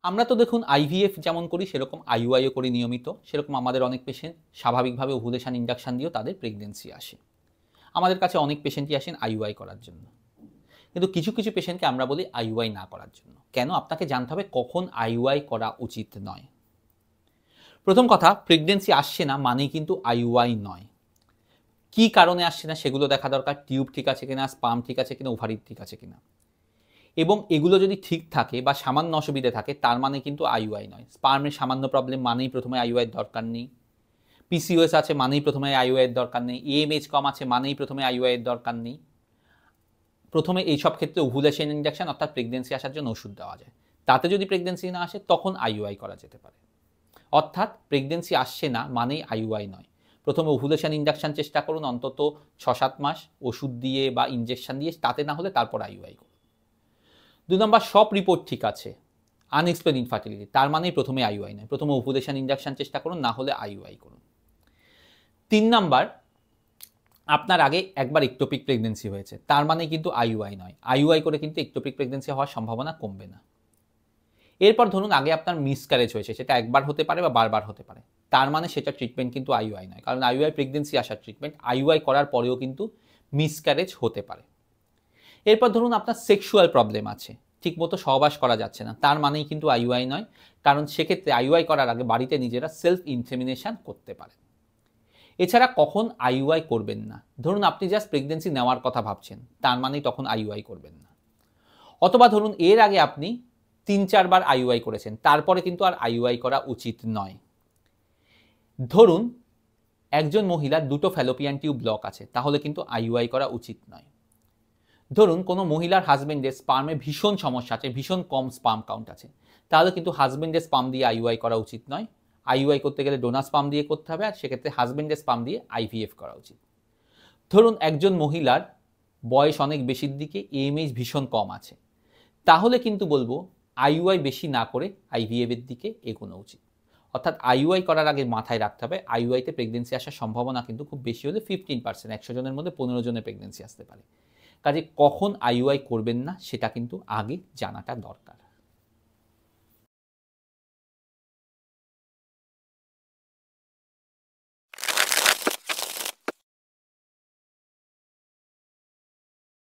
আমরা তো দেখুন আইভিএফ যেমন করি সেরকম আইইউআইও করি নিয়মিত, সেরকম আমাদের অনেক পেশেন্ট স্বাভাবিকভাবে ওভুলেশন ইন্ডাকশন দিয়েও তাদের প্রেগনেন্সি আসে। আমাদের কাছে অনেক পেশেন্টই আসেন আইইউআই করার জন্য, কিন্তু কিছু কিছু পেশেন্টকে আমরা বলি আইইউআই না করার জন্য। কেন? আপনাকে জানতে হবে কখন আইইউআই করা উচিত নয়। প্রথম কথা, প্রেগনেন্সি আসছে না মানেই কিন্তু আইইউআই নয়। কি কারণে আসছে না সেগুলো দেখা দরকার। টিউব ঠিক আছে কিনা, স্পার্ম ঠিক আছে কিনা, ওভারি ঠিক আছে কিনা, এবং এগুলো যদি ঠিক থাকে বা সামান্য অসুবিধা থাকে তার মানে কিন্তু আইইউআই নয়। স্পার্মের সামান্য প্রবলেম মানেই প্রথমে আইইউআইয়ের দরকার নেই। পিসিওএস আছে মানেই প্রথমে আইইউআইয়ের দরকার নেই। এএমএইচ কম আছে মানেই প্রথমে আইইউআইয়ের দরকার নেই। প্রথমে এইসব ক্ষেত্রে ওভুলেশন ইনজেকশন অর্থাৎ প্রেগনেন্সি আসার জন্য ওষুধ দেওয়া যায়। তাতে যদি প্রেগনেন্সি না আসে তখন আইইউআই করা যেতে পারে। অর্থাৎ প্রেগনেন্সি আসছে না মানেই আইইউআই নয়। প্রথমে ওভুলেশন ইনজেকশন চেষ্টা করুন অন্তত 6-7 মাস ওষুধ দিয়ে বা ইনজেকশন দিয়ে, তাতে না হলে তারপর আইইউআই করুন। 2 নম্বর, সব রিপোর্ট ঠিক আছে, আনএক্সপ্লেইনড ইনফার্টিলিটি, তার মানেই প্রথমে আইইউআই নয়। প্রথমে ওভুলেশন ইনজেকশন চেষ্টা করুন, না হলে আইইউআই করুন। 3 নাম্বার, আপনার আগে একবার ইক্টোপিক প্রেগনেন্সি হয়েছে, তার মানে কিন্তু আইইউআই নয়। আইইউআই করে কিন্তু ইক্টোপিক প্রেগনেন্সি হওয়ার সম্ভাবনা কমবে না। এরপর ধরুন আগে আপনার মিসক্যারেজ হয়েছে, সেটা একবার হতে পারে বা বারবার হতে পারে, তার মানে সেটা ট্রিটমেন্ট কিন্তু আইইউআই নয়, কারণ আইইউআই প্রেগনেন্সি আসার ট্রিটমেন্ট। আইইউআই করার পরেও কিন্তু মিসক্যারেজ হতে পারে। এরপর ধরুন আপনার সেক্সুয়াল প্রবলেম আছে, ঠিকমতো সহবাস করা যাচ্ছে না, তার মানেই কিন্তু আইইউআই নয়, কারণ সেক্ষেত্রে আইইউআই করার আগে বাড়িতে নিজেরা সেলফ ইনসেমিনেশন করতে পারেন। এছাড়া কখন আইইউআই করবেন না, ধরুন আপনি জাস্ট প্রেগনেন্সি নেওয়ার কথা ভাবছেন, তার মানেই তখন আইইউআই করবেন না। অথবা ধরুন এর আগে আপনি 3-4 বার আইইউআই করেছেন, তারপরে কিন্তু আর আইইউআই করা উচিত নয়। ধরুন একজন মহিলার 2টো ফ্যালোপিয়ান টিউব ব্লক আছে, তাহলে কিন্তু আইইউআই করা উচিত নয়। ধরুন কোনো মহিলার হাজবেন্ডের স্পার্মে ভীষণ সমস্যা আছে, ভীষণ কম স্পার্ম কাউন্ট আছে, তাহলে কিন্তু হাজবেন্ডের স্পার্ম দিয়ে আইইউআই করা উচিত নয়। আইইউআই করতে গেলে ডোনার স্পার্ম দিয়ে করতে হবে, আর সেক্ষেত্রে হাজবেন্ডের স্পার্ম দিয়ে আইভিএফ করা উচিত। ধরুন একজন মহিলার বয়স অনেক বেশির দিকে, এএমএইচ ভীষণ কম আছে, তাহলে কিন্তু বলবো আইইউআই বেশি না করে আইভিএফ এর দিকে এগোনো উচিত। অর্থাৎ আইইউআই করার আগে মাথায় রাখতে হবে আইইউআইতে প্রেগনেন্সি আসার সম্ভাবনা কিন্তু খুব বেশি হলে 15%, 100 জনের মধ্যে 15 জনের প্রেগনেন্সি আসতে পারে। কাজে কখন আইইউআই করবেন না সেটা কিন্তু আগে জানাটা দরকার।